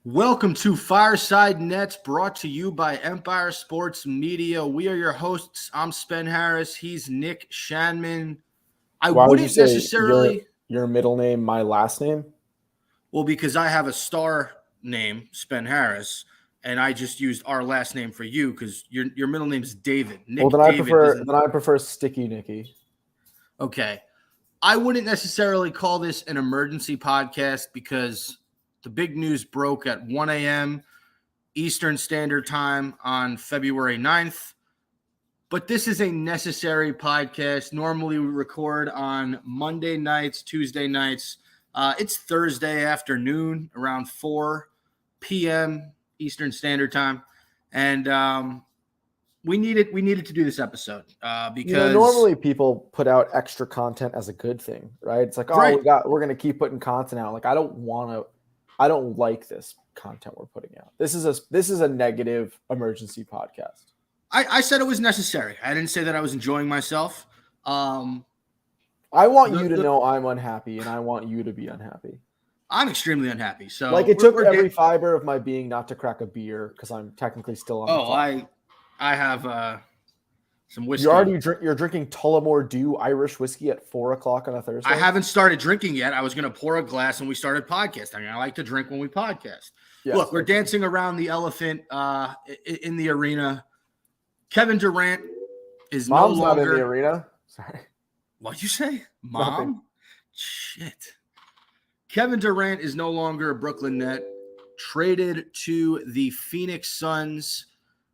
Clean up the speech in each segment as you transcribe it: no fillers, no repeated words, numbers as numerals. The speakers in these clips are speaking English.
Welcome to Fireside Nets, brought to you by Empire Sports Media. We are your hosts. I'm Spen Harris. He's Nick Shanman. Why would you say your middle name, my last name? Well, because I have a star name, Spen Harris, and I just used our last name for you because your middle name is David. Nick then I prefer Sticky Nicky. Okay. I wouldn't necessarily call this an emergency podcast because the big news broke at 1 a.m. Eastern Standard Time on February 9th. But this is a necessary podcast. Normally we record on Monday nights, Tuesday nights. It's Thursday afternoon around 4 p.m. Eastern Standard Time. And we needed to do this episode because normally people put out extra content as a good thing, right? It's like, we're going to keep putting content out. Like, I don't like this content we're putting out. This is a negative emergency podcast. I said it was necessary. I didn't say that I was enjoying myself. I want you to know I'm unhappy, and I want you to be unhappy. I'm extremely unhappy. So, like, it took every fiber of my being not to crack a beer because I'm technically still on. Oh, I have some whiskey. You're drinking Tullamore Dew Irish whiskey at 4:00 on a Thursday. I haven't started drinking yet. I was going to pour a glass when we started podcasting. I like to drink when we podcast. Yes. Look, we're dancing around the elephant in the arena. Kevin Durant is Mom's no longer not in the arena. Sorry. What'd you say? Mom? Nothing. Shit. Kevin Durant is no longer a Brooklyn Net. Traded to the Phoenix Suns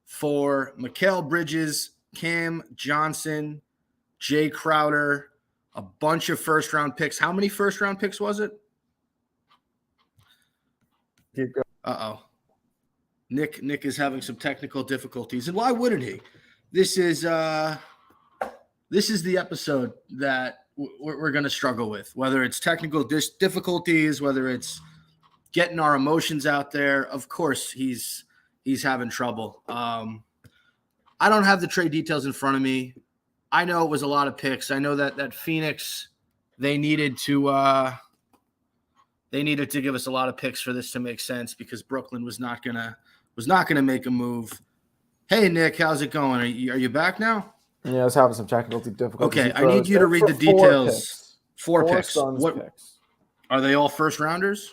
for Mikal Bridges, Cam Johnson, Jay Crowder, a bunch of first-round picks. How many first-round picks was it? Keep going. Uh-oh. Nick is having some technical difficulties, and why wouldn't he? This is the episode that we're going to struggle with, whether it's technical difficulties, whether it's getting our emotions out there. Of course, he's having trouble. I don't have the trade details in front of me. I know it was a lot of picks. I know that Phoenix, they needed to give us a lot of picks for this to make sense because Brooklyn was not gonna make a move. Hey Nick, how's it going? Are you back now? Yeah, I was having some technical difficulties. Okay, I need you to read the details. Four picks. What picks? Are they all first rounders?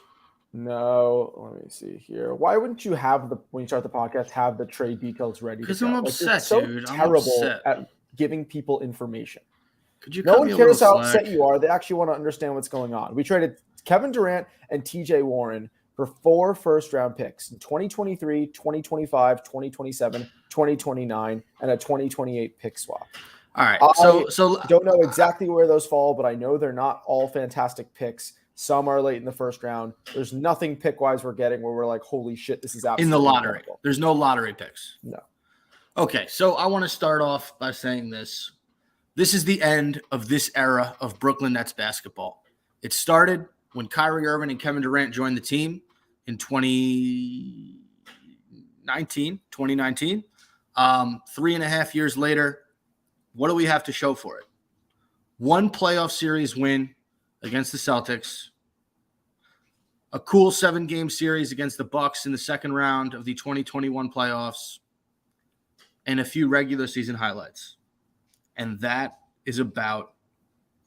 No, let me see here. Why wouldn't you when you start the podcast, have the trade details ready? Because I'm upset, dude. I'm upset at giving people information. Could you? No one cares how upset you are. They actually want to understand what's going on. We traded Kevin Durant and TJ Warren for 4 first-round picks in 2023, 2025, 2027, 2029, and a 2028 pick swap. All right. So don't know exactly where those fall, but I know they're not all fantastic picks. Some are late in the first round. There's nothing pick-wise we're getting where we're like, holy shit, this is absolutely in the lottery. Incredible. There's no lottery picks. No. Okay, so I want to start off by saying this. This is the end of this era of Brooklyn Nets basketball. It started when Kyrie Irving and Kevin Durant joined the team in 2019. 3.5 years later, what do we have to show for it? One playoff series win against the Celtics, a cool 7-game series against the Bucks in the second round of the 2021 playoffs, and a few regular season highlights. And that is about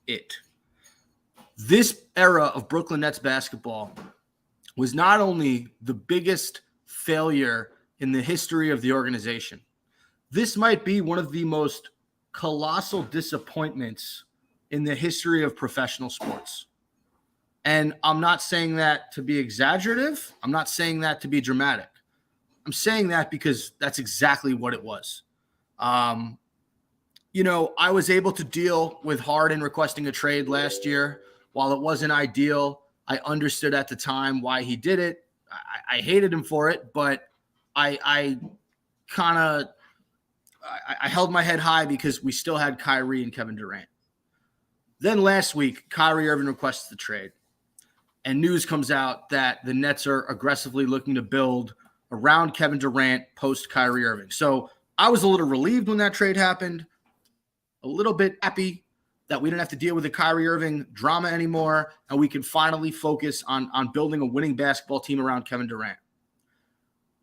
it. This era of Brooklyn Nets basketball was not only the biggest failure in the history of the organization, this might be one of the most colossal disappointments in the history of professional sports. And I'm not saying that to be exaggerative. I'm not saying that to be dramatic. I'm saying that because that's exactly what it was. I was able to deal with Harden requesting a trade last year. While it wasn't ideal, I understood at the time why he did it. I hated him for it, but I held my head high because we still had Kyrie and Kevin Durant. Then last week, Kyrie Irving requests the trade, and news comes out that the Nets are aggressively looking to build around Kevin Durant post Kyrie Irving. So I was a little relieved when that trade happened, a little bit happy that we didn't have to deal with the Kyrie Irving drama anymore, and we could finally focus on building a winning basketball team around Kevin Durant.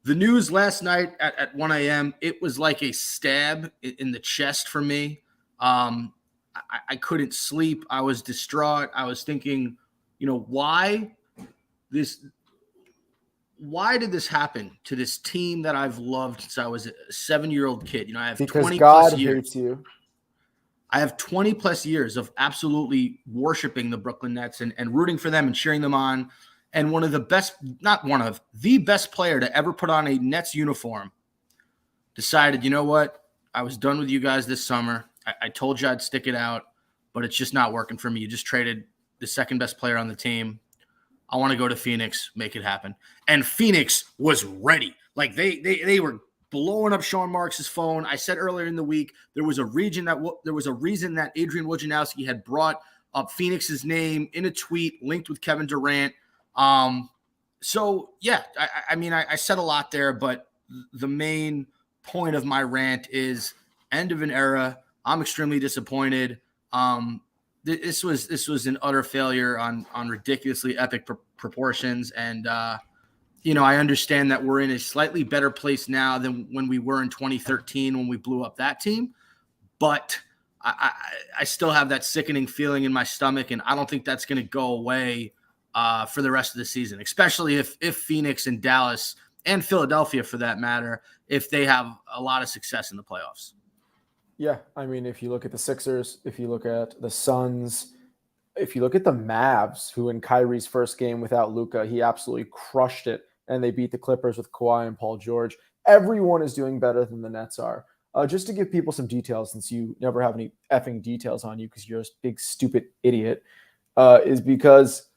The news last night at 1 a.m., it was like a stab in the chest for me. I couldn't sleep. I was distraught. I was thinking, why did this happen to this team that I've loved since I was a 7-year-old kid? I have Because 20 God plus years. hates you. I have 20 plus years of absolutely worshiping the Brooklyn Nets and rooting for them and cheering them on. And the best player to ever put on a Nets uniform decided, you know what? I was done with you guys this summer. I told you I'd stick it out, but it's just not working for me. You just traded the second best player on the team. I want to go to Phoenix, make it happen. And Phoenix was ready. Like they were blowing up Sean Marks' phone. I said earlier in the week there was a reason that Adrian Wojnarowski had brought up Phoenix's name in a tweet linked with Kevin Durant. So yeah, I said a lot there, but the main point of my rant is end of an era. I'm extremely disappointed. This was an utter failure on ridiculously epic proportions. And, I understand that we're in a slightly better place now than when we were in 2013 when we blew up that team. But I still have that sickening feeling in my stomach, and I don't think that's going to go away for the rest of the season, especially if Phoenix and Dallas and Philadelphia, for that matter, if they have a lot of success in the playoffs. Yeah, if you look at the Sixers, if you look at the Suns, if you look at the Mavs, who in Kyrie's first game without Luka, he absolutely crushed it, and they beat the Clippers with Kawhi and Paul George. Everyone is doing better than the Nets are. Just to give people some details, since you never have any effing details on you because you're a big, stupid idiot, is because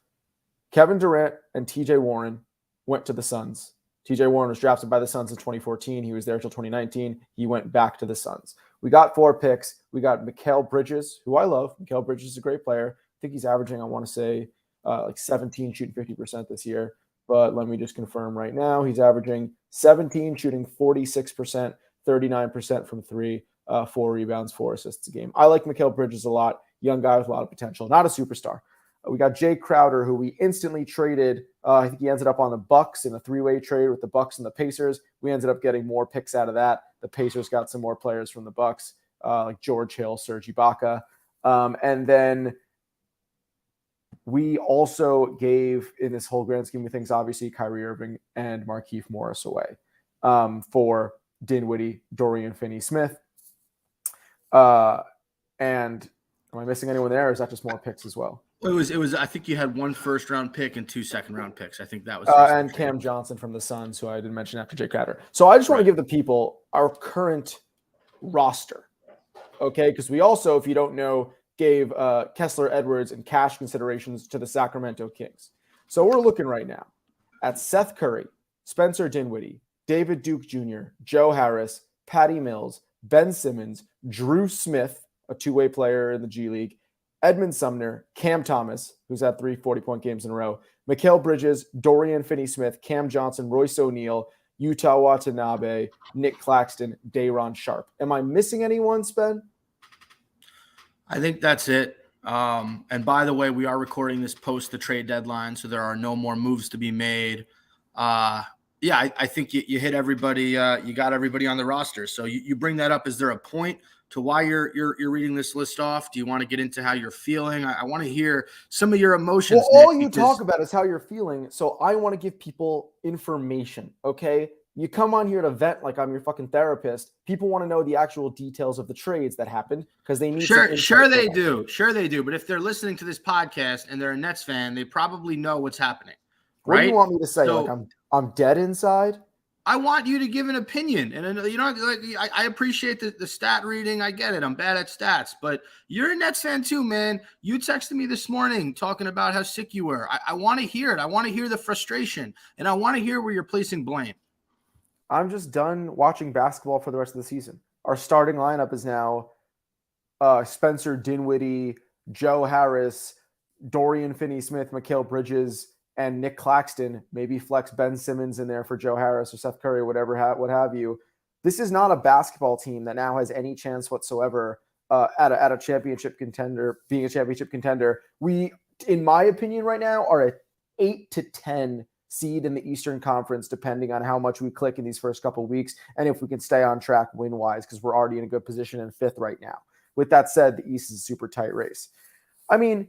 Kevin Durant and TJ Warren went to the Suns. TJ Warren was drafted by the Suns in 2014. He was there until 2019. He went back to the Suns. We got 4 picks. We got Mikal Bridges, who I love. Mikal Bridges is a great player. I think he's averaging, I want to say, like 17, shooting 50% this year. But let me just confirm right now. He's averaging 17, shooting 46%, 39% from 3, 4 rebounds, 4 assists a game. I like Mikal Bridges a lot. Young guy with a lot of potential. Not a superstar. We got Jay Crowder, who we instantly traded. I think he ended up on the Bucks in a 3-way trade with the Bucks and the Pacers. We ended up getting more picks out of that. The Pacers got some more players from the Bucks, like George Hill, Serge Ibaka. And then we also gave, in this whole grand scheme of things, obviously Kyrie Irving and Markieff Morris away for Dinwiddie, Dorian Finney-Smith. And am I missing anyone there, or is that just more picks as well? It was. I think you had 1 first-round pick and 2 second-round picks. I think that was. And Cam Johnson from the Suns, who I didn't mention after Jay Crowder. So I just want to give the people our current roster, okay? Because we also, if you don't know, gave Kessler Edwards and cash considerations to the Sacramento Kings. So we're looking right now at Seth Curry, Spencer Dinwiddie, David Duke Jr., Joe Harris, Patty Mills, Ben Simmons, Drew Smith, a 2-way player in the G League, Edmund Sumner, Cam Thomas, who's had 3 40-point games in a row, Mikal Bridges, Dorian Finney-Smith, Cam Johnson, Royce O'Neal, Yuta Watanabe, Nick Claxton, Day'Ron Sharpe. Am I missing anyone, Spen? I think that's it. And by the way, we are recording this post the trade deadline, so there are no more moves to be made. I think you hit everybody. You got everybody on the roster. So you bring that up. Is there a point to why you're reading this list off? Do you want to get into how you're feeling? I want to hear some of your emotions. Well, all Nick, you talk about is how you're feeling. So I want to give people information. Okay. You come on here to vent like I'm your fucking therapist. People want to know the actual details of the trades that happened because they need. Sure they do. But if they're listening to this podcast and they're a Nets fan, they probably know what's happening. What right? do you want me to say? So, like I'm dead inside? I want you to give an opinion. And I appreciate the stat reading. I get it. I'm bad at stats, but you're a Nets fan too, man. You texted me this morning talking about how sick you were. I want to hear it. I want to hear the frustration, and I want to hear where you're placing blame. I'm just done watching basketball for the rest of the season. Our starting lineup is now Spencer Dinwiddie, Joe Harris, Dorian Finney-Smith, Mikal Bridges, and Nick Claxton. Maybe flex Ben Simmons in there for Joe Harris or Seth Curry, what have you. This is not a basketball team that now has any chance whatsoever at a championship contender, being a championship contender. We, in my opinion, right now are a 8 to 10 seed in the Eastern Conference, depending on how much we click in these first couple of weeks and if we can stay on track win-wise, because we're already in a good position in 5th right now. With that said, the East is a super tight race. I mean,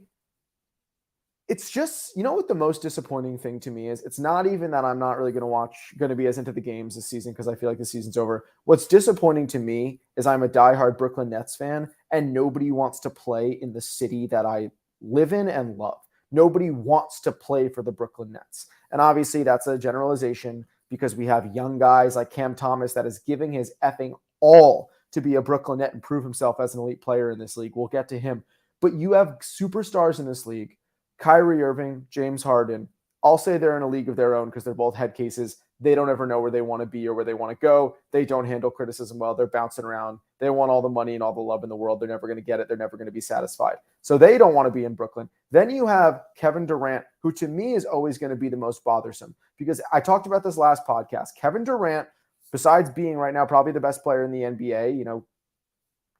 it's just, what the most disappointing thing to me is? It's not even that I'm not really going to be as into the games this season because I feel like the season's over. What's disappointing to me is I'm a diehard Brooklyn Nets fan and nobody wants to play in the city that I live in and love. Nobody wants to play for the Brooklyn Nets. And obviously that's a generalization because we have young guys like Cam Thomas that is giving his effing all to be a Brooklyn Net and prove himself as an elite player in this league. We'll get to him. But you have superstars in this league. Kyrie Irving, James Harden. I'll say they're in a league of their own because they're both head cases. They don't ever know where they want to be or where they want to go. They don't handle criticism well. They're bouncing around. They want all the money and all the love in the world. They're never going to get it. They're never going to be satisfied. So they don't want to be in Brooklyn. Then you have Kevin Durant, who to me is always going to be the most bothersome because I talked about this last podcast. Kevin Durant, besides being right now probably the best player in the NBA,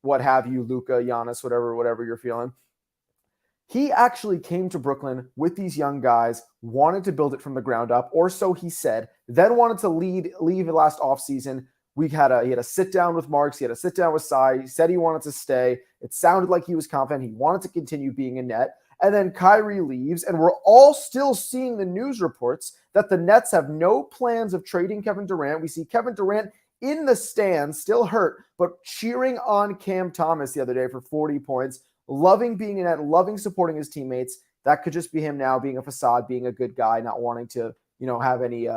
what have you, Luka, Giannis, whatever you're feeling. He actually came to Brooklyn with these young guys, wanted to build it from the ground up, or so he said, then wanted to leave last offseason. He had a sit down with Marks. He had a sit down with Sai. He said he wanted to stay. It sounded like he was confident. He wanted to continue being a Net. And then Kyrie leaves, and we're all still seeing the news reports that the Nets have no plans of trading Kevin Durant. We see Kevin Durant in the stands, still hurt, but cheering on Cam Thomas the other day for 40 points. Loving being in that, loving supporting his teammates. That could just be him now being a facade, being a good guy, not wanting to, have any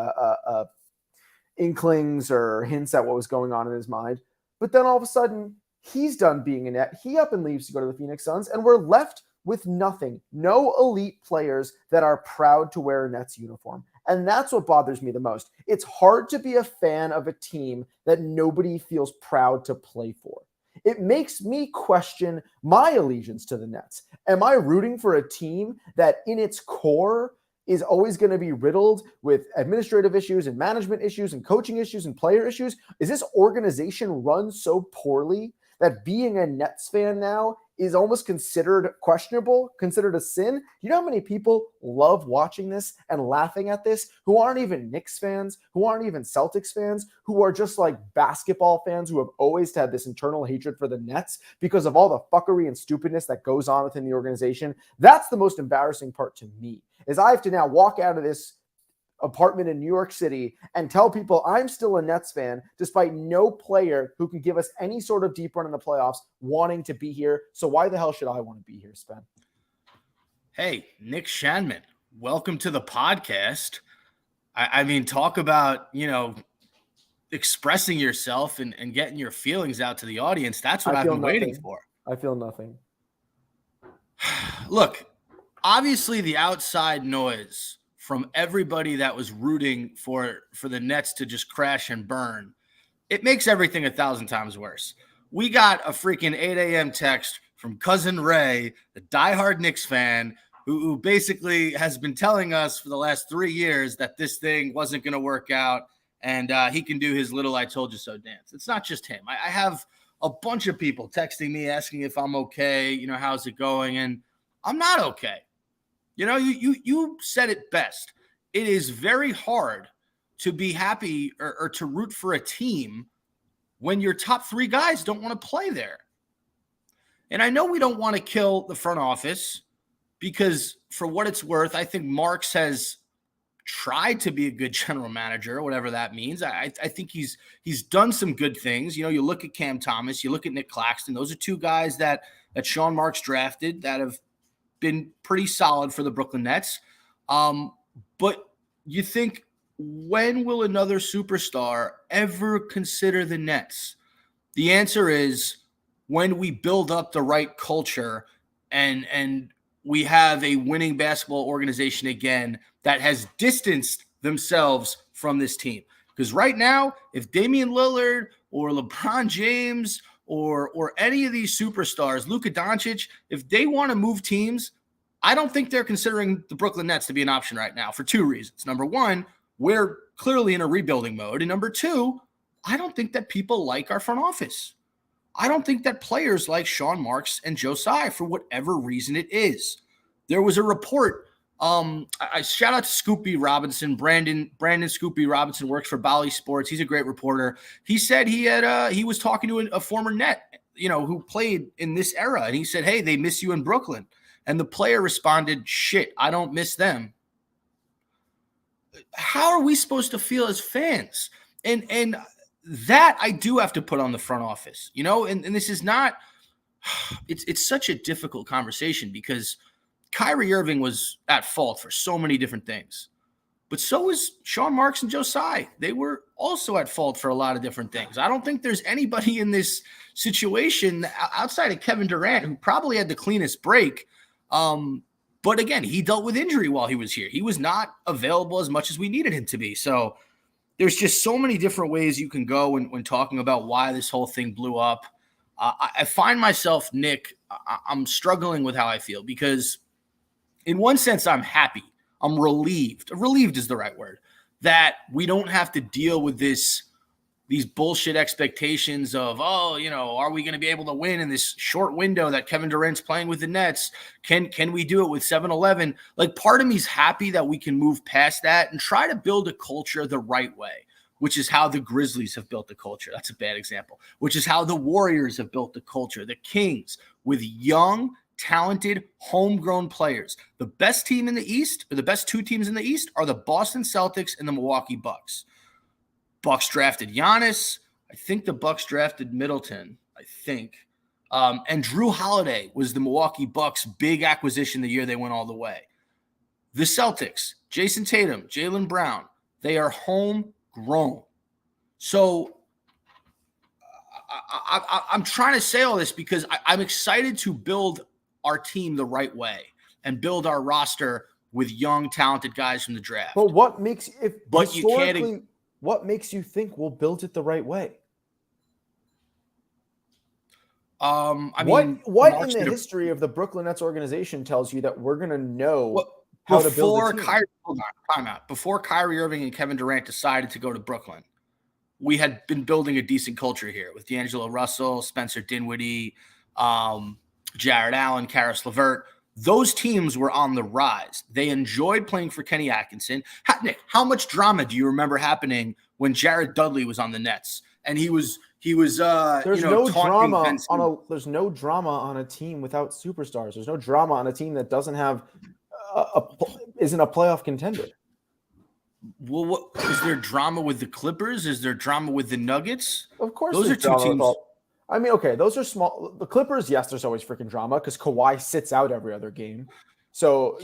inklings or hints at what was going on in his mind. But then all of a sudden, he's done being a Net. He up and leaves to go to the Phoenix Suns, and we're left with nothing. No elite players that are proud to wear a Nets uniform. And that's what bothers me the most. It's hard to be a fan of a team that nobody feels proud to play for. It makes me question my allegiance to the Nets. Am I rooting for a team that in its core is always going to be riddled with administrative issues and management issues and coaching issues and player issues? Is this organization run so poorly that being a Nets fan now is almost considered questionable, considered a sin? You know how many people love watching this and laughing at this who aren't even Knicks fans, who aren't even Celtics fans, who are just like basketball fans who have always had this internal hatred for the Nets because of all the fuckery and stupidness that goes on within the organization? That's the most embarrassing part to me, is I have to now walk out of this apartment in New York City and tell people I'm still a Nets fan despite no player who can give us any sort of deep run in the playoffs wanting to be here. So why the hell should I want to be here, Spen? Hey, Nick Shanman, welcome to the podcast. I mean, talk about, expressing yourself and getting your feelings out to the audience. That's what I've been waiting for. I feel nothing. Look, obviously the outside noise from everybody that was rooting for the Nets to just crash and burn, it makes everything 1,000 times worse. We got a freaking 8 a.m. text from cousin Ray, the diehard Knicks fan, who basically has been telling us for the last 3 years that this thing wasn't going to work out and he can do his little I told you so dance. It's not just him. I have a bunch of people texting me asking if I'm okay, how's it going? And I'm not okay. You said it best. It is very hard to be happy or to root for a team when your top 3 guys don't want to play there. And I know we don't want to kill the front office because, for what it's worth, I think Marks has tried to be a good general manager, whatever that means. I think he's done some good things. You look at Cam Thomas, you look at Nick Claxton. Those are 2 guys that Sean Marks drafted that have been pretty solid for the Brooklyn Nets. But you think, when will another superstar ever consider the Nets? The answer is when we build up the right culture and we have a winning basketball organization again that has distanced themselves from this team. Because right now, if Damian Lillard or LeBron James or any of these superstars, Luka Doncic, if they want to move teams, I don't think they're considering the Brooklyn Nets to be an option right now for 2 reasons. Number one, we're clearly in a rebuilding mode. And number 2, I don't think that people like our front office. I don't think that players like Sean Marks and Joe Tsai for whatever reason it is. There was a report I shout out to Scoopy Robinson. Brandon Scoopy Robinson works for Bally Sports. He's a great reporter. He said he was talking to a former net, who played in this era, and he said, "Hey, they miss you in Brooklyn." And the player responded, "Shit, I don't miss them." How are we supposed to feel as fans? And that I do have to put on the front office, and this is not. It's such a difficult conversation because Kyrie Irving was at fault for so many different things, but so was Sean Marks and Joe Tsai. They were also at fault for a lot of different things. I don't think there's anybody in this situation outside of Kevin Durant who probably had the cleanest break. But again, he dealt with injury while he was here. He was not available as much as we needed him to be. So there's just so many different ways you can go when talking about why this whole thing blew up. I find myself, Nick, I'm struggling with how I feel because in one sense, I'm happy. I'm relieved. Relieved is the right word. That we don't have to deal with these bullshit expectations of, are we going to be able to win in this short window that Kevin Durant's playing with the Nets? Can we do it with 7-Eleven? Like, part of me's happy that we can move past that and try to build a culture the right way, which is how the Grizzlies have built the culture. That's a bad example. Which is how the Warriors have built the culture. The Kings, with young, talented, homegrown players. The best team in the East, or the best two teams in the East, are the Boston Celtics and the Milwaukee Bucks. Bucks drafted Giannis. I think the Bucks drafted Middleton. And Drew Holiday was the Milwaukee Bucks' big acquisition the year they went all the way. The Celtics, Jason Tatum, Jaylen Brown, they are homegrown. So I'm trying to say all this because I'm excited to build our team the right way and build our roster with young, talented guys from the draft. But what makes you think we'll build it the right way? What in the history of the Brooklyn Nets organization tells you that we're going to know how to build a team? Before Kyrie Irving and Kevin Durant decided to go to Brooklyn, we had been building a decent culture here with D'Angelo Russell, Spencer Dinwiddie, Jared Allen, Karis LeVert. Those teams were on the rise. They enjoyed playing for Kenny Atkinson. Nick, how much drama do you remember happening when Jared Dudley was on the Nets and he was there's no drama on a team without superstars. There's no drama on a team that doesn't have isn't a playoff contender. Well, is there drama with the Clippers? Is there drama with the Nuggets? Of course, those are two teams. Okay, those are small. The Clippers, yes, there's always freaking drama because Kawhi sits out every other game. So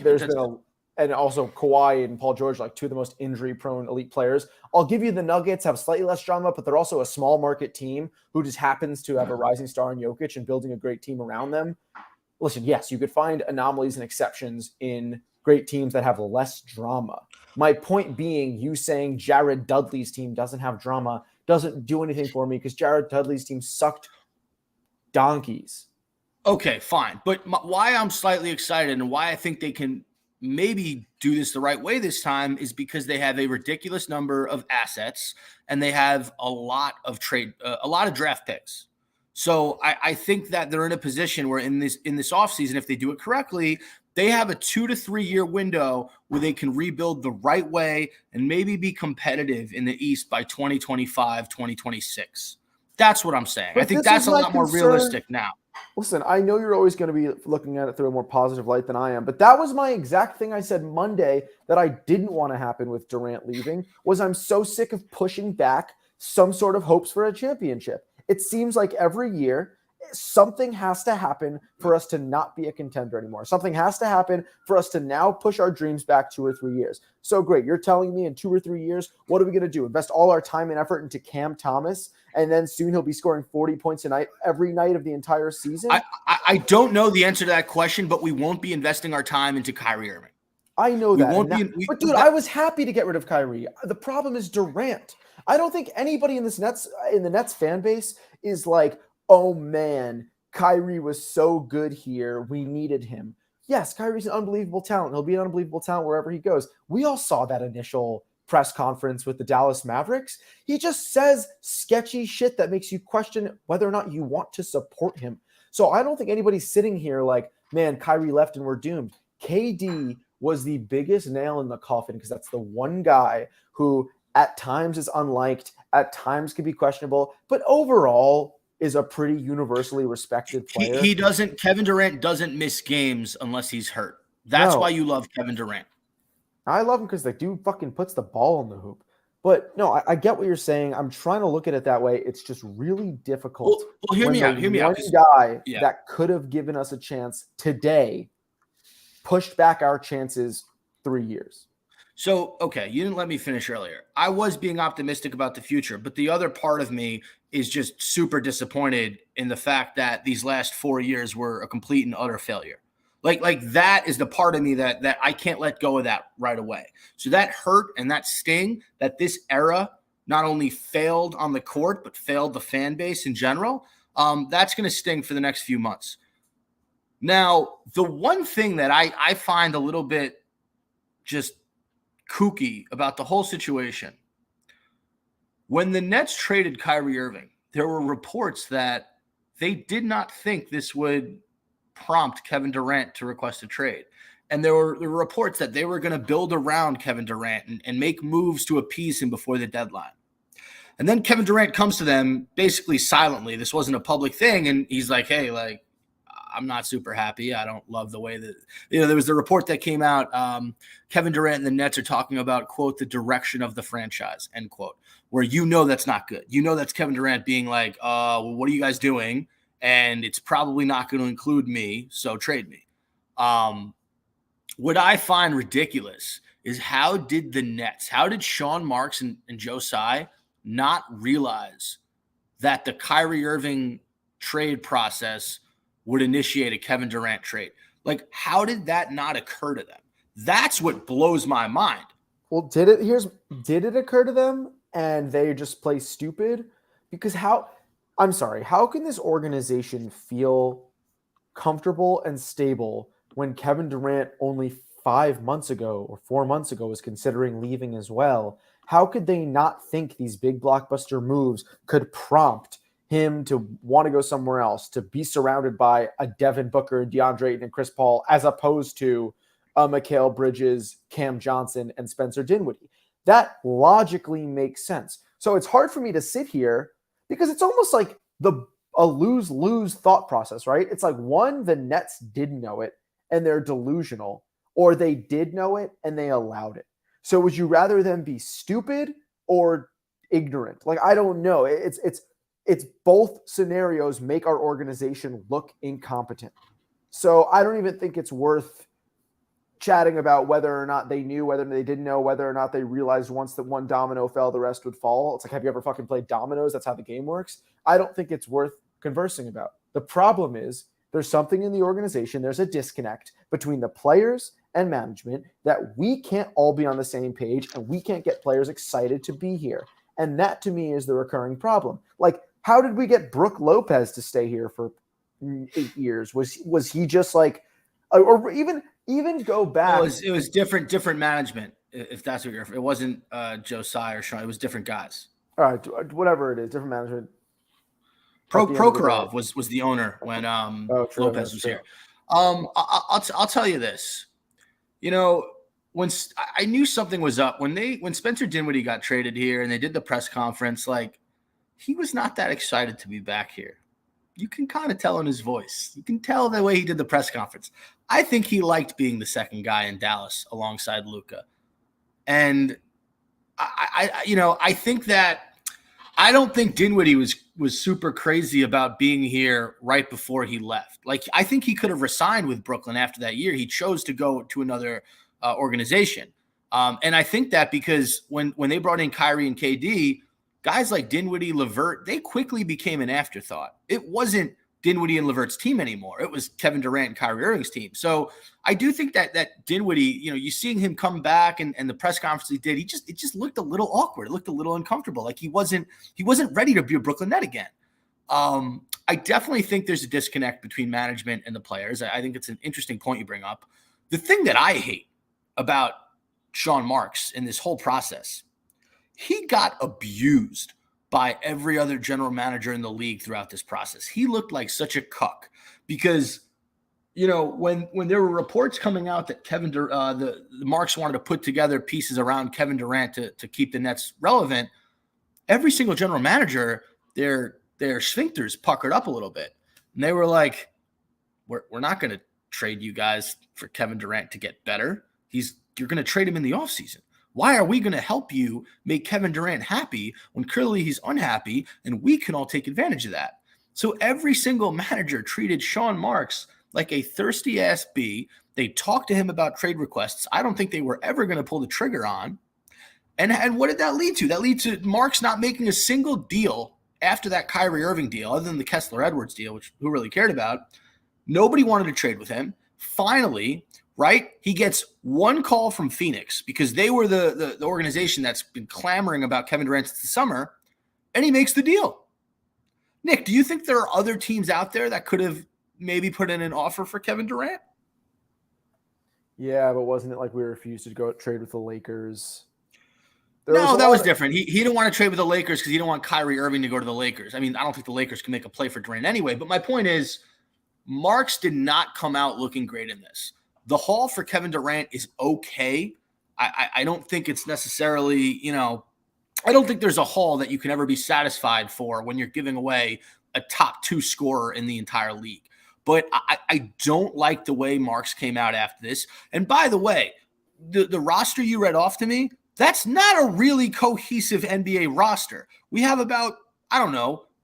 and also Kawhi and Paul George, like two of the most injury-prone elite players. I'll give you the Nuggets have slightly less drama, but they're also a small market team who just happens to have a rising star in Jokic and building a great team around them. Listen, yes, you could find anomalies and exceptions in great teams that have less drama. My point being, you saying Jared Dudley's team doesn't have drama doesn't do anything for me because Jared Dudley's team sucked donkeys. Okay, fine. But why I'm slightly excited and why I think they can maybe do this the right way this time is because they have a ridiculous number of assets and they have a lot of draft picks. So I think that they're in a position where in this offseason, if they do it correctly, they have a 2 to 3 year window where they can rebuild the right way and maybe be competitive in the East by 2025, 2026. That's what I'm saying. But I think that's a lot more realistic now. Listen, I know you're always going to be looking at it through a more positive light than I am, but that was my exact thing I said Monday that I didn't want to happen with Durant leaving was I'm so sick of pushing back some sort of hopes for a championship. It seems like every year something has to happen for us to not be a contender anymore. Something has to happen for us to now push our dreams back 2 or 3 years. So great. You're telling me in 2 or 3 years, what are we going to do? Invest all our time and effort into Cam Thomas, and then soon he'll be scoring 40 points a night every night of the entire season? I don't know the answer to that question, but we won't be investing our time into Kyrie Irving. I know that. But dude, I was happy to get rid of Kyrie. The problem is Durant. I don't think anybody in the Nets fan base is like, oh man, Kyrie was so good here. We needed him. Yes, Kyrie's an unbelievable talent. He'll be an unbelievable talent wherever he goes. We all saw that initial press conference with the Dallas Mavericks. He just says sketchy shit that makes you question whether or not you want to support him. So I don't think anybody's sitting here like, man, Kyrie left and we're doomed. KD was the biggest nail in the coffin because that's the one guy who at times is unliked, at times can be questionable, but overall is a pretty universally respected player. He doesn't. Kevin Durant doesn't miss games unless he's hurt. That's why you love Kevin Durant. I love him because the dude fucking puts the ball in the hoop. But no, I get what you're saying. I'm trying to look at it that way. It's just really difficult. Well, hear me out. One guy that could have given us a chance today pushed back our chances 3 years. So, okay, you didn't let me finish earlier. I was being optimistic about the future, but the other part of me is just super disappointed in the fact that these last 4 years were a complete and utter failure. Like that is the part of me that I can't let go of that right away. So that hurt and that sting that this era not only failed on the court, but failed the fan base in general, that's going to sting for the next few months. Now, the one thing that I find a little bit just kooky about the whole situation, when the Nets traded Kyrie Irving, there were reports that they did not think this would prompt Kevin Durant to request a trade. And there were reports that they were going to build around Kevin Durant and make moves to appease him before the deadline. And then Kevin Durant comes to them basically silently. This wasn't a public thing. And he's like, hey, like, I'm not super happy. I don't love the way that, there was the report that came out. Kevin Durant and the Nets are talking about, quote, the direction of the franchise, end quote, where that's not good. That's Kevin Durant being like, well, what are you guys doing? And it's probably not going to include me, so trade me. What I find ridiculous is how did Sean Marks and Joe Tsai not realize that the Kyrie Irving trade process would initiate a Kevin Durant trade? Like, how did that not occur to them? That's what blows my mind. Well, did it occur to them and they just play stupid? Because how can this organization feel comfortable and stable when Kevin Durant only 5 months ago or 4 months ago was considering leaving as well? How could they not think these big blockbuster moves could prompt him to want to go somewhere else, to be surrounded by a Devin Booker, DeAndre Ayton, and Chris Paul, as opposed to Mikal Bridges, Cam Johnson, and Spencer Dinwiddie? That logically makes sense. So it's hard for me to sit here because it's almost like a lose-lose thought process, right? It's like, one, the Nets didn't know it and they're delusional, or they did know it and they allowed it. So would you rather them be stupid or ignorant? Like, I don't know. It's both scenarios make our organization look incompetent. So I don't even think it's worth chatting about whether or not they knew, whether they didn't know, whether or not they realized once that one domino fell, the rest would fall. It's like, have you ever fucking played dominoes? That's how the game works. I don't think it's worth conversing about. The problem is there's something in the organization. There's a disconnect between the players and management that we can't all be on the same page and we can't get players excited to be here. And that to me is the recurring problem. Like, how did we get Brooke Lopez to stay here for 8 years? Was he just like, or even go back? It was different management. If that's what it wasn't Joe Tsai or Sean. It was different guys. All right, whatever it is, different management. Prokhorov was the owner when Lopez was here. I'll tell you this. When I knew something was up when Spencer Dinwiddie got traded here and they did the press conference, like, he was not that excited to be back here. You can kind of tell in his voice. You can tell the way he did the press conference. I think he liked being the second guy in Dallas alongside Luka. And I think that I don't think Dinwiddie was super crazy about being here right before he left. Like, I think he could have resigned with Brooklyn after that year. He chose to go to another organization. And I think that because when they brought in Kyrie and KD, guys like Dinwiddie, LeVert, they quickly became an afterthought. It wasn't Dinwiddie and LeVert's team anymore. It was Kevin Durant and Kyrie Irving's team. So I do think that Dinwiddie, you seeing him come back and the press conference he did, it just looked a little awkward. It looked a little uncomfortable. Like he wasn't ready to be a Brooklyn Net again. I definitely think there's a disconnect between management and the players. I think it's an interesting point you bring up. The thing that I hate about Sean Marks in this whole process, he got abused by every other general manager in the league throughout this process. He looked like such a cuck because when there were reports coming out that the Marks wanted to put together pieces around Kevin Durant to keep the Nets relevant, every single general manager, their sphincters puckered up a little bit. And they were like, we're not going to trade you guys for Kevin Durant to get better. You're going to trade him in the offseason. Why are we going to help you make Kevin Durant happy when clearly he's unhappy, and we can all take advantage of that? So every single manager treated Sean Marks like a thirsty-ass bee. They talked to him about trade requests I don't think they were ever going to pull the trigger on. And what did that lead to? That lead to Marks not making a single deal after that Kyrie Irving deal, other than the Kessler-Edwards deal, which who really cared about. Nobody wanted to trade with him. Finally, right, he gets one call from Phoenix because they were the organization that's been clamoring about Kevin Durant since the summer, and he makes the deal. Nick, do you think there are other teams out there that could have maybe put in an offer for Kevin Durant? Yeah, but wasn't it like we refused to go trade with the Lakers? No, that was different. He didn't want to trade with the Lakers because he didn't want Kyrie Irving to go to the Lakers. I mean, I don't think the Lakers can make a play for Durant anyway, but my point is, Marks did not come out looking great in this. The haul for Kevin Durant is okay. I don't think it's necessarily, I don't think there's a haul that you can ever be satisfied for when you're giving away a top 2 scorer in the entire league. But I don't like the way Marks came out after this. And by the way, the roster you read off to me, that's not a really cohesive NBA roster. We have about,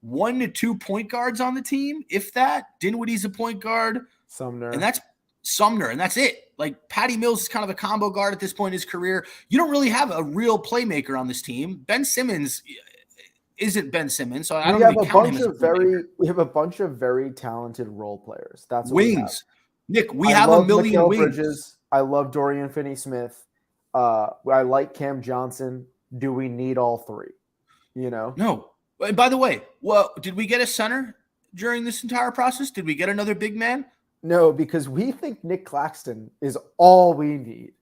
1 to 2 point guards on the team, if that. Dinwiddie's a point guard. Sumner. And that's it. Like, Patty Mills is kind of a combo guard at this point in his career. You don't really have a real playmaker on this team. Ben Simmons isn't Ben Simmons, so I don't really count him as a playmaker. We have a bunch of very talented role players. That's what wings. Nick, we have a million Mikal wings. Bridges. I love Dorian Finney-Smith. I like Cam Johnson. Do we need all 3? No. And by the way, did we get a center during this entire process? Did we get another big man? No, because we think Nick Claxton is all we need.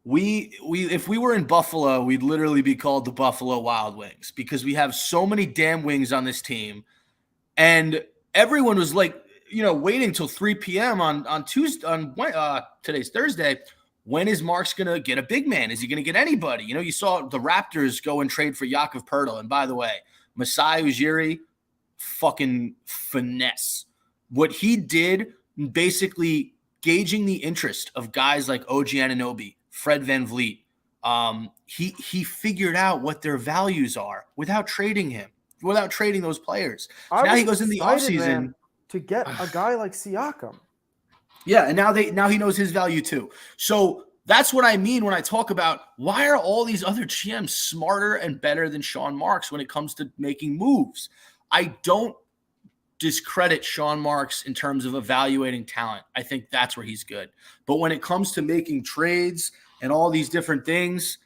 If we were in Buffalo, we'd literally be called the Buffalo Wild Wings because we have so many damn wings on this team. And everyone was like, waiting till 3 p.m. on Tuesday, today's Thursday. When is Marks going to get a big man? Is he going to get anybody? You saw the Raptors go and trade for Jakob Poeltl. And by the way, Masai Ujiri, fucking finesse. What he did, basically gauging the interest of guys like OG Anunoby, Fred VanVleet, he figured out what their values are without trading those players. So now he goes in the offseason to get a guy like Siakam. Yeah, and now he knows his value too. So that's what I mean when I talk about why are all these other GMs smarter and better than Sean Marks when it comes to making moves. I don't discredit Sean Marks in terms of evaluating talent. I think that's where he's good. But when it comes to making trades and all these different things,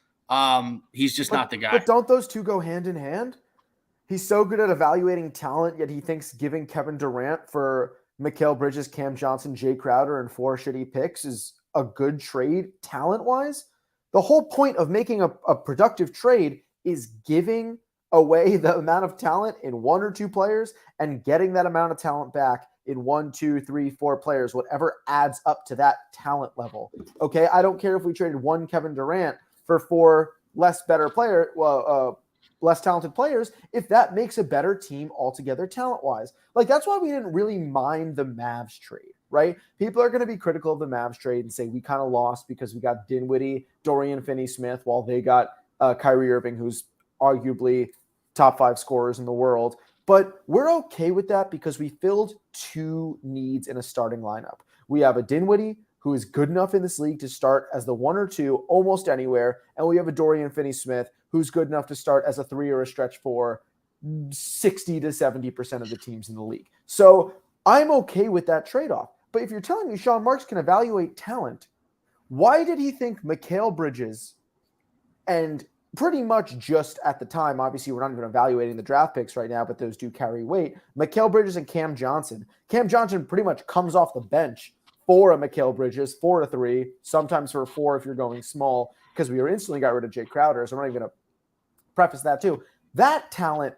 he's just not the guy. But don't those two go hand in hand? He's so good at evaluating talent, yet he thinks giving Kevin Durant for Mikal Bridges, Cam Johnson, Jay Crowder, and 4 shitty picks is a good trade talent-wise. The whole point of making a productive trade is giving away the amount of talent in 1 or 2 players and getting that amount of talent back in 1, 2, 3, 4 players, whatever adds up to that talent level. Okay, I don't care if we traded 1 Kevin Durant for 4 less talented players, if that makes a better team altogether talent-wise. Like, that's why we didn't really mind the Mavs trade, right? People are going to be critical of the Mavs trade and say we kind of lost because we got Dinwiddie, Dorian Finney-Smith, while they got Kyrie Irving, who's arguably top 5 scorers in the world. But we're okay with that because we filled 2 needs in a starting lineup. We have a Dinwiddie, who is good enough in this league to start as the 1 or 2 almost anywhere, and we have a Dorian Finney-Smith, who's good enough to start as a 3 or a stretch 4 60 to 70% of the teams in the league. So I'm okay with that trade-off. But if you're telling me Sean Marks can evaluate talent, why did he think Mikal Bridges and pretty much just at the time, obviously we're not even evaluating the draft picks right now, but those do carry weight, Mikal Bridges and Cam Johnson. Cam Johnson pretty much comes off the bench for a Mikal Bridges, 4 to 3, sometimes for 4 if you're going small, because we instantly got rid of Jay Crowder, so I'm not even going to preface that too. That talent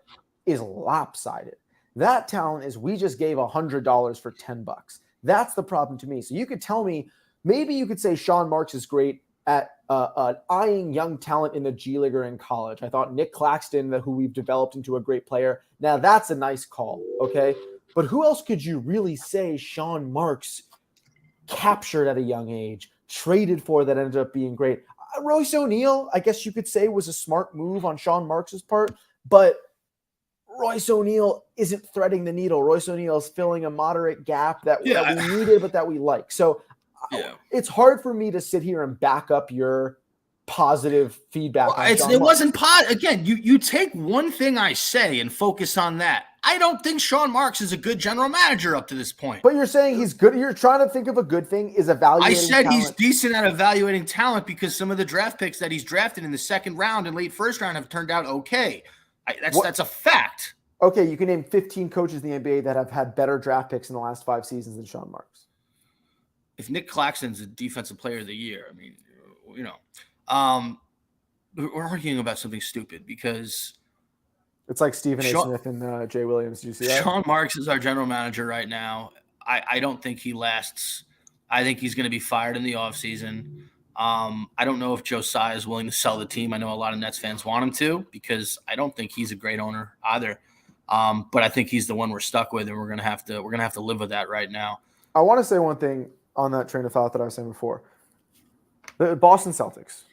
is lopsided. That talent is we just gave $100 for $10. That's the problem to me. So you could tell me, maybe you could say Sean Marks is great at eyeing young talent in the G League or in college. I thought Nick Claxton, who we've developed into a great player. Now that's a nice call, okay? But who else could you really say Sean Marks captured at a young age, traded for, that ended up being great? Royce O'Neal, I guess you could say, was a smart move on Sean Marks's part, but Royce O'Neal isn't threading the needle. Royce O'Neal is filling a moderate gap that we needed, but that we like. So it's hard for me to sit here and back up your positive feedback. It wasn't again. You take one thing I say and focus on that. I don't think Sean Marks is a good general manager up to this point. But you're saying he's good. You're trying to think of a good thing is evaluating. I said talent. He's decent at evaluating talent because some of the draft picks that he's drafted in the second round and late first round have turned out okay. That's a fact. Okay, you can name 15 coaches in the NBA that have had better draft picks in the last 5 seasons than Sean Marks. If Nick Claxton's a defensive player of the year, I mean, we're arguing about something stupid because it's like Stephen A. Smith and Jay Williams. Did you see that? Sean Marks is our general manager right now. I don't think he lasts. I think he's going to be fired in the offseason. I don't know if Josiah is willing to sell the team. I know a lot of Nets fans want him to because I don't think he's a great owner either. But I think he's the one we're stuck with, and we're gonna have to live with that right now. I want to say one thing on that train of thought that I was saying before. The Boston Celtics,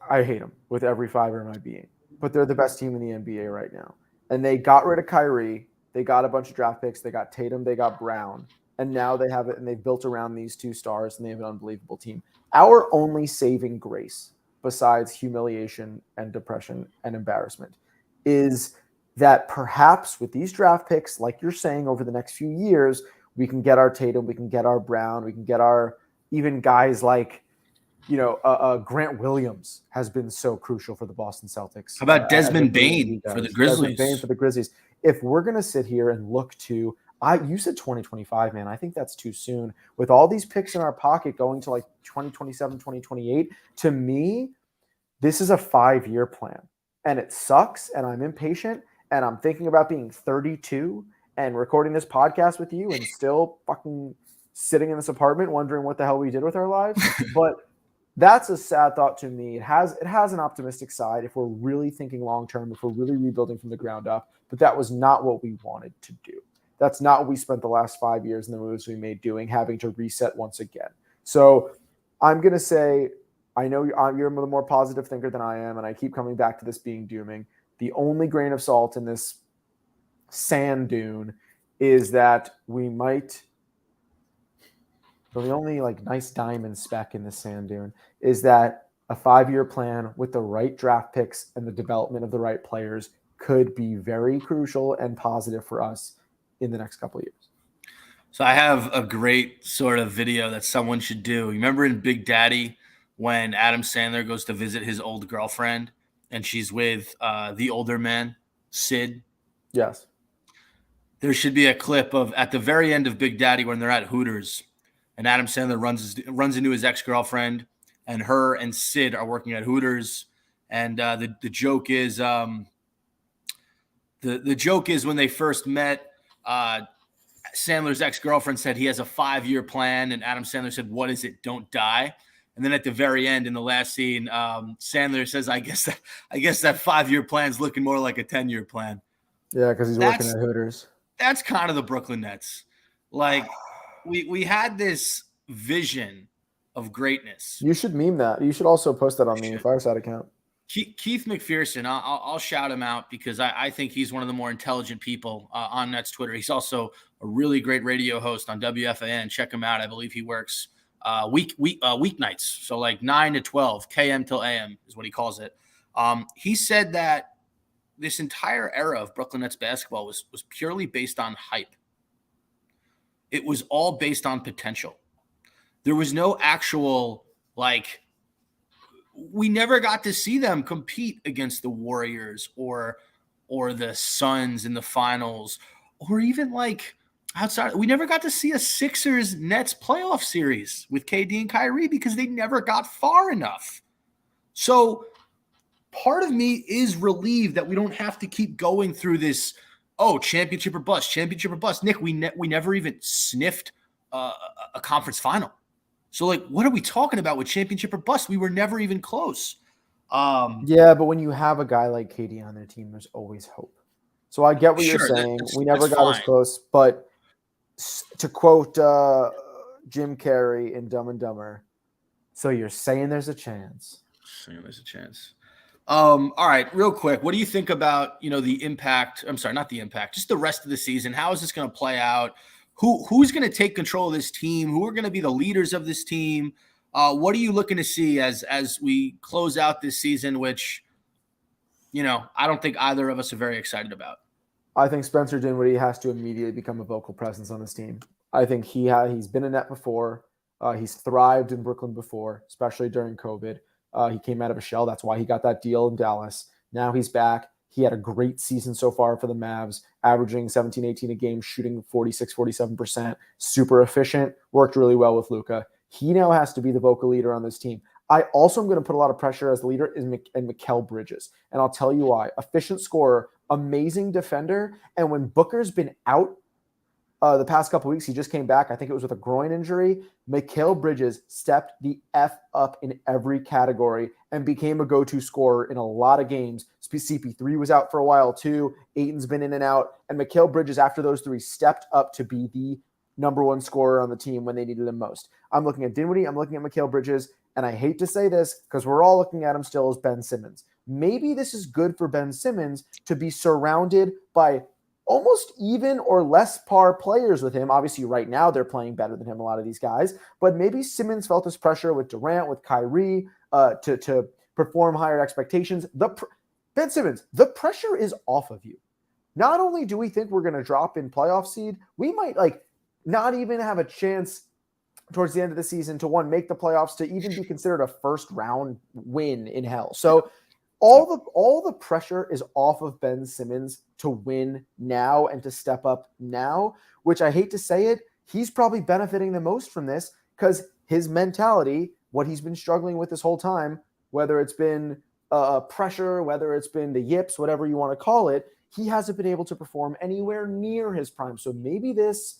I hate them with every fiber in my being, but they're the best team in the NBA right now. And they got rid of Kyrie. They got a bunch of draft picks. They got Tatum. They got Brown. And now they have it, and they've built around these 2 stars, and they have an unbelievable team. Our only saving grace, besides humiliation and depression and embarrassment, is that perhaps with these draft picks, like you're saying, over the next few years, we can get our Tatum, we can get our Brown, we can get our even guys like, Grant Williams has been so crucial for the Boston Celtics. How about Desmond Bane for the Grizzlies? Desmond Bane for the Grizzlies. If we're going to sit here and look to, you said 2025, man. I think that's too soon. With all these picks in our pocket going to like 2027, 2028, to me, this is a 5-year plan. And it sucks, and I'm impatient, and I'm thinking about being 32 and recording this podcast with you and still fucking sitting in this apartment wondering what the hell we did with our lives. But that's a sad thought to me. It has an optimistic side if we're really thinking long-term, if we're really rebuilding from the ground up. But that was not what we wanted to do. That's not what we spent the last 5 years and the moves we made doing, having to reset once again. So I'm going to say, I know you're the more positive thinker than I am, and I keep coming back to this being dooming. The only grain of salt in this sand dune is that we might – the only nice diamond speck in the sand dune is that a 5-year plan with the right draft picks and the development of the right players could be very crucial and positive for us in the next couple of years. So I have a great sort of video that someone should do. Remember in Big Daddy when Adam Sandler goes to visit his old girlfriend and she's with the older man, Sid? Yes. There should be a clip of at the very end of Big Daddy when they're at Hooters and Adam Sandler runs into his ex-girlfriend and her and Sid are working at Hooters. And the joke is the joke is when they first met, Sandler's ex-girlfriend said he has a 5-year plan, and Adam Sandler said, "What is it? Don't die." And then at the very end, in the last scene, Sandler says, "I guess that 5-year plan is looking more like a 10-year plan." Yeah, because he's working at Hooters. That's kind of the Brooklyn Nets. We had this vision of greatness. You should meme that. You should also post that on the Fireside account. Keith McPherson, I'll shout him out because I think he's one of the more intelligent people on Nets Twitter. He's also a really great radio host on WFAN. Check him out. I believe he works weeknights, so 9 to 12, KM till AM is what he calls it. He said that this entire era of Brooklyn Nets basketball was purely based on hype. It was all based on potential. There was no actual we never got to see them compete against the Warriors or the Suns in the finals, or even outside. We never got to see a Sixers Nets playoff series with KD and Kyrie because they never got far enough. So part of me is relieved that we don't have to keep going through this oh, championship or bust, championship or bust. Nick, we never even sniffed a conference final. So, like, what are we talking about with championship or bust? We were never even close. Yeah, but when you have a guy like KD on their team, there's always hope. So I get what you're saying. We never got as close, but to quote Jim Carrey in Dumb and Dumber, so you're saying there's a chance. Saying there's a chance. All right, real quick. What do you think about, the impact? I'm sorry, not the impact, just the rest of the season. How is this going to play out? Who's going to take control of this team? Who are going to be the leaders of this team? What are you looking to see as we close out this season, which, I don't think either of us are very excited about? I think Spencer Dinwiddie has to immediately become a vocal presence on this team. I think he's been a net before. He's thrived in Brooklyn before, especially during COVID. He came out of a shell. That's why he got that deal in Dallas. Now he's back. He had a great season so far for the Mavs, averaging 17, 18 a game, shooting 46, 47%, super efficient, worked really well with Luka. He now has to be the vocal leader on this team. I also am going to put a lot of pressure as the leader in Mikal Bridges. And I'll tell you why. Efficient scorer, amazing defender. And when Booker's been out the past couple of weeks, he just came back. I think it was with a groin injury. Mikal Bridges stepped the F up in every category and became a go-to scorer in a lot of games. CP3 was out for a while too. Ayton's been in and out. And Mikal Bridges, after those three, stepped up to be the number one scorer on the team when they needed him most. I'm looking at Dinwiddie. I'm looking at Mikal Bridges. And I hate to say this because we're all looking at him still as Ben Simmons. Maybe this is good for Ben Simmons to be surrounded by almost even or less par players with him. Obviously, right now they're playing better than him, a lot of these guys. But maybe Simmons felt this pressure with Durant, with Kyrie, to perform higher expectations. Ben Simmons, the pressure is off of you. Not only do we think we're going to drop in playoff seed, we might not even have a chance towards the end of the season to make the playoffs, to even be considered a first round win in hell. So all the pressure is off of Ben Simmons to win now and to step up now, which I hate to say it, he's probably benefiting the most from this because his mentality, what he's been struggling with this whole time, whether it's been pressure, whether it's been the yips, whatever you want to call it, he hasn't been able to perform anywhere near his prime. So maybe this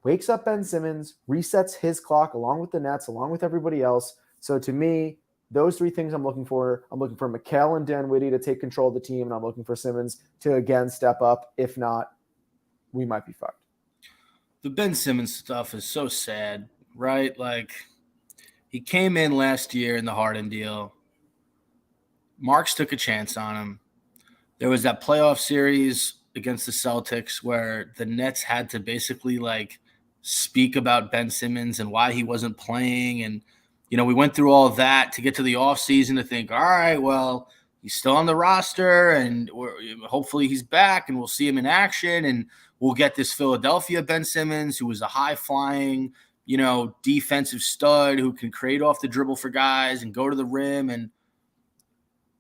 wakes up Ben Simmons, resets his clock along with the Nets, along with everybody else. So to me, those three things I'm looking for. I'm looking for Mikal and Dinwiddie to take control of the team, and I'm looking for Simmons to, again, step up. If not, we might be fucked. The Ben Simmons stuff is so sad, right? Like, he came in last year in the Harden deal. Marks took a chance on him. There was that playoff series against the Celtics where the Nets had to basically speak about Ben Simmons and why he wasn't playing. And, we went through all of that to get to the offseason to think, all right, well, he's still on the roster and hopefully he's back and we'll see him in action and we'll get this Philadelphia Ben Simmons who was a high-flying, defensive stud who can create off the dribble for guys and go to the rim. And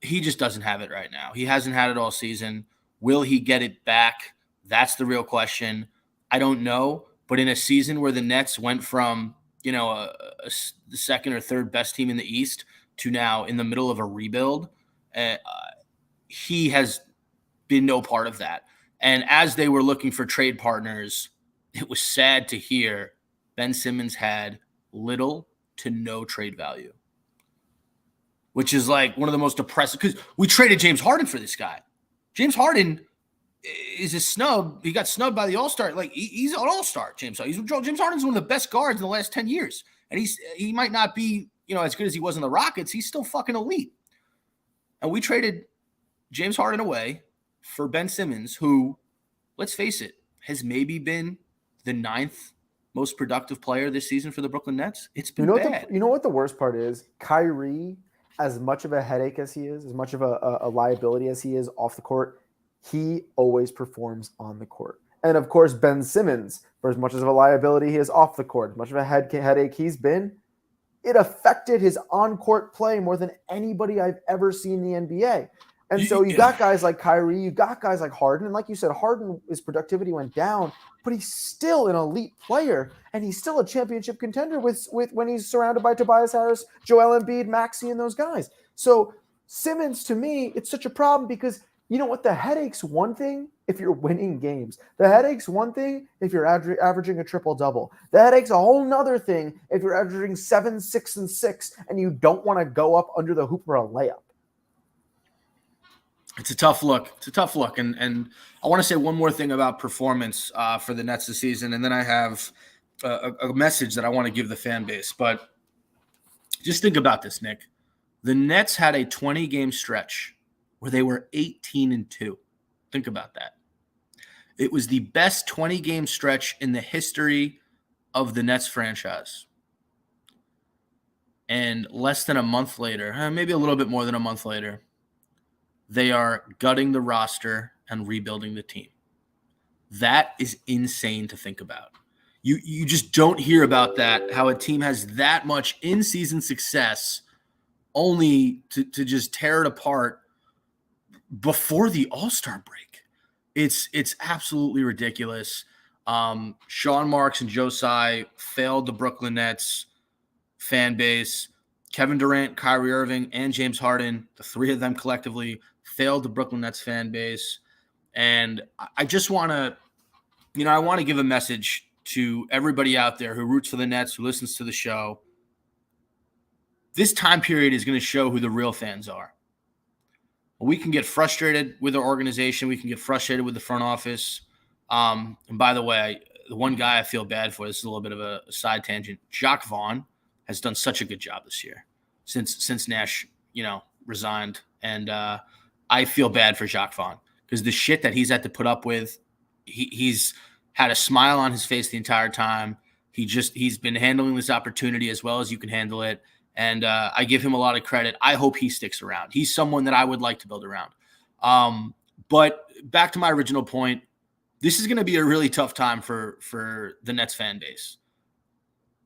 he just doesn't have it right now. He hasn't had it all season. Will he get it back? That's the real question. I don't know. But in a season where the Nets went from, the second or third best team in the East to now in the middle of a rebuild, he has been no part of that. And as they were looking for trade partners, it was sad to hear Ben Simmons had little to no trade value, which is one of the most depressing because we traded James Harden for this guy. James Harden is a snub. He got snubbed by the All-Star. He's an All-Star, James Harden. James Harden's one of the best guards in the last 10 years. And he might not be, as good as he was in the Rockets. He's still fucking elite. And we traded James Harden away for Ben Simmons, who, let's face it, has maybe been the 9th most productive player this season for the Brooklyn Nets. It's been bad. You know what the worst part is? Kyrie, as much of a headache as he is, as much of a liability as he is off the court, he always performs on the court. And of course, Ben Simmons, for as much as of a liability he is off the court, as much of a headache he's been, it affected his on-court play more than anybody I've ever seen in the NBA. And so you got guys like Kyrie, you got guys like Harden. And like you said, Harden, his productivity went down, but he's still an elite player, and he's still a championship contender with when he's surrounded by Tobias Harris, Joel Embiid, Maxey, and those guys. So Simmons, to me, it's such a problem because you know what? The headache's one thing, if you're winning games. The headache's one thing if you're averaging a triple-double. The headache's a whole nother thing if you're averaging 7, 6, and 6, and you don't want to go up under the hoop for a layup. It's a tough look. It's a tough look. And I want to say one more thing about performance for the Nets this season, and then I have a message that I want to give the fan base. But just think about this, Nick. The Nets had a 20-game stretch where they were 18-2. Think about that. It was the best 20-game stretch in the history of the Nets franchise. And less than a month later, maybe a little bit more than a month later, they are gutting the roster and rebuilding the team. That is insane to think about. You just don't hear about that, how a team has that much in-season success only to just tear it apart before the All-Star break. It's absolutely ridiculous. Sean Marks and Joe Tsai failed the Brooklyn Nets fan base. Kevin Durant, Kyrie Irving, and James Harden, the three of them collectively, failed the Brooklyn Nets fan base. And I just want to, I want to give a message to everybody out there who roots for the Nets, who listens to the show. This time period is going to show who the real fans are. We can get frustrated with our organization. We can get frustrated with the front office. And by the way, the one guy I feel bad for, this is a little bit of a side tangent, Jacques Vaughn has done such a good job this year since Nash, resigned. And I feel bad for Jacques Vaughn because the shit that he's had to put up with, he's had a smile on his face the entire time. He's been handling this opportunity as well as you can handle it. And I give him a lot of credit. I hope he sticks around. He's someone that I would like to build around. But back to my original point, this is going to be a really tough time for the Nets fan base.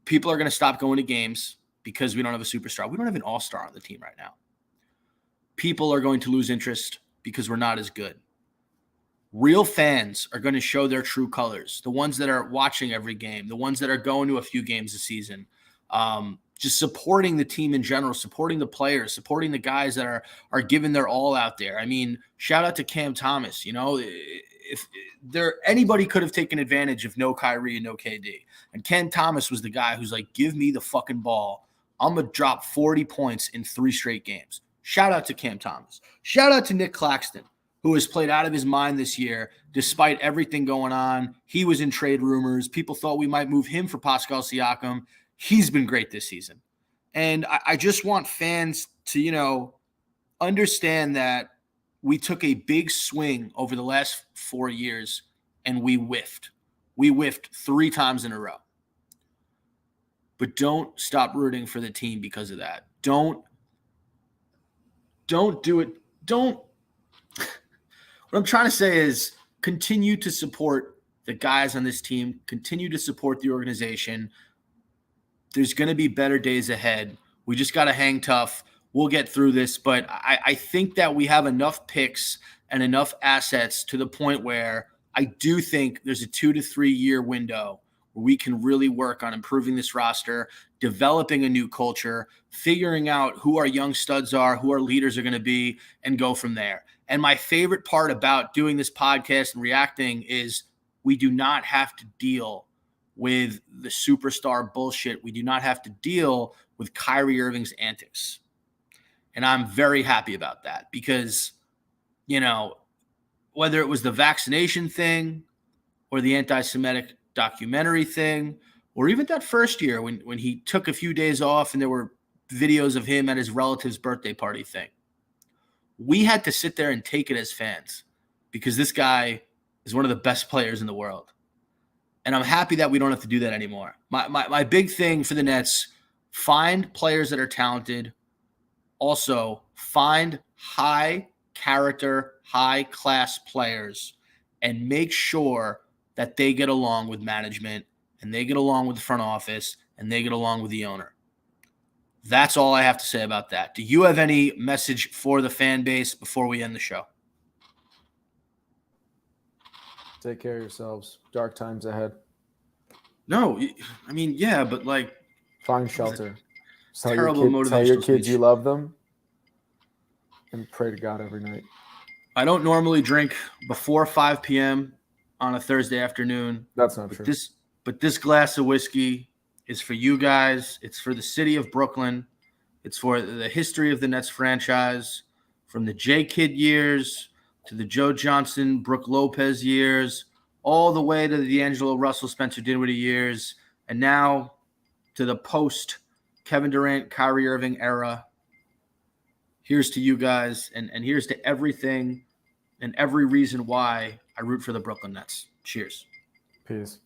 People are going to stop going to games because we don't have a superstar. We don't have an all-star on the team right now. People are going to lose interest because we're not as good. Real fans are going to show their true colors. The ones that are watching every game, the ones that are going to a few games a season, just supporting the team in general, supporting the players, supporting the guys that are giving their all out there. I mean, shout out to Cam Thomas. If anybody could have taken advantage of no Kyrie and no KD. And Cam Thomas was the guy who's like, give me the fucking ball. I'm going to drop 40 points in 3 straight games. Shout out to Cam Thomas. Shout out to Nick Claxton, who has played out of his mind this year, despite everything going on. He was in trade rumors. People thought we might move him for Pascal Siakam. He's been great this season. And I just want fans to, understand that we took a big swing over the last 4 years and we whiffed. We whiffed 3 times in a row. But don't stop rooting for the team because of that. Don't do it. What I'm trying to say is continue to support the guys on this team. Continue to support the organization. There's going to be better days ahead. We just got to hang tough. We'll get through this. But I think that we have enough picks and enough assets to the point where I do think there's a 2 to 3 year window where we can really work on improving this roster, developing a new culture, figuring out who our young studs are, who our leaders are going to be, and go from there. And my favorite part about doing this podcast and reacting is we do not have to deal with the superstar bullshit. We do not have to deal with Kyrie Irving's antics. And I'm very happy about that because, whether it was the vaccination thing or the anti-Semitic documentary thing, or even that first year when he took a few days off and there were videos of him at his relative's birthday party thing, we had to sit there and take it as fans because this guy is one of the best players in the world. And I'm happy that we don't have to do that anymore. My big thing for the Nets, find players that are talented. Also, find high character, high class players and make sure that they get along with management and they get along with the front office and they get along with the owner. That's all I have to say about that. Do you have any message for the fan base before we end the show? Take care of yourselves. Dark times ahead. No, I mean, yeah, but like, find shelter. Tell terrible your kids motivational you speech. love them and pray to God every night. I don't normally drink before 5 p.m. on a Thursday afternoon. That's not true. But this glass of whiskey is for you guys. It's for the city of Brooklyn. It's for the history of the Nets franchise, from the J. Kidd years to the Joe Johnson, Brooke Lopez years, all the way to the D'Angelo Russell, Spencer Dinwiddie years, and now to the post Kevin Durant, Kyrie Irving era. Here's to you guys, and here's to everything and every reason why I root for the Brooklyn Nets. Cheers. Peace.